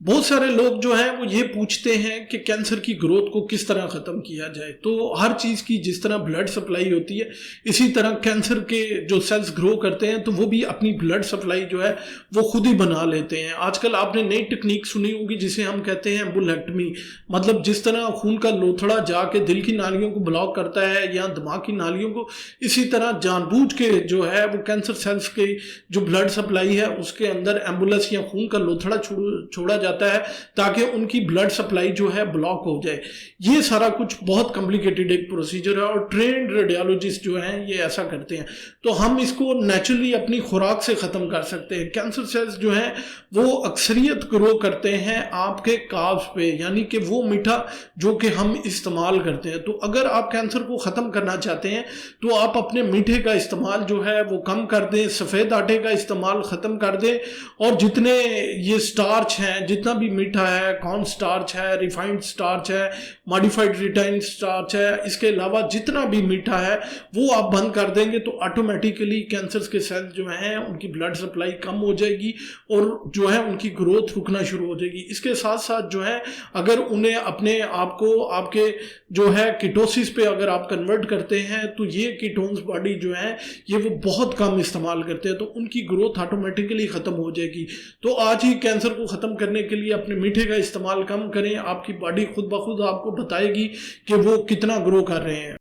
बहुत सारे लोग जो हैं वो ये पूछते हैं कि कैंसर की ग्रोथ को किस तरह ख़त्म किया जाए। तो हर चीज़ की जिस तरह ब्लड सप्लाई होती है, इसी तरह कैंसर के जो सेल्स ग्रो करते हैं तो वो भी अपनी ब्लड सप्लाई जो है वो खुद ही बना लेते हैं। आजकल आपने नई टेक्निक सुनी होगी जिसे हम कहते हैं बुलेक्टमी। मतलब जिस तरह खून का लोथड़ा जाके दिल की नालियों को ब्लॉक करता है या दिमाग की नालियों को, इसी तरह जानबूझ के जो है वो कैंसर सेल्स के जो ब्लड सप्लाई है उसके अंदर एम्बुलेंस या खून का लोथड़ा छोड़ा जाता है ताकि उनकी ब्लड सप्लाई जो है ब्लॉक हो जाए। ये सारा कुछ बहुत कॉम्प्लिकेटेड एक प्रोसीजर है और ट्रेंड रेडियोलॉजिस्ट जो हैं ये ऐसा करते हैं। तो हम इसको नेचुरली अपनी खुराक से ख़त्म कर सकते हैं। कैंसर सेल्स जो हैं वो अक्सरियत ग्रो करते हैं आपके कार्ब्स पे, यानी कि वो मीठा जो कि हम इस्तेमाल करते हैं। तो अगर आप कैंसर को ख़त्म करना चाहते हैं तो आप अपने मीठे का इस्तेमाल जो है वो कम कर दें, सफ़ेद आटे का इस्तेमाल ख़त्म कर दें, और जितने ये स्टार्च हैं, जितना भी मीठा है, कॉर्न स्टार्च है, रिफाइंड स्टार्च है, मॉडिफाइड रिटाइन स्टार्च है, इसके अलावा जितना भी मीठा है वो आप बंद कर देंगे तो ऑटोमेटिकली कैंसर के सेल्स जो हैं उनकी ब्लड सप्लाई कम हो जाएगी और जो है उनकी ग्रोथ रुकना शुरू हो जाएगी। इसके साथ साथ जो है अगर उन्हें अपने आप को आपके जो है कीटोसिस पे अगर आप कन्वर्ट करते हैं तो ये कीटोन्स बॉडी जो है ये वो बहुत कम इस्तेमाल करते हैं तो उनकी ग्रोथ ऑटोमेटिकली ख़त्म हो जाएगी। तो आज ही कैंसर को ख़त्म करने के लिए अपने मीठे का इस्तेमाल कम करें, आपकी बॉडी खुद ब खुद आपको बताएगी कि वो कितना ग्रो कर रहे हैं।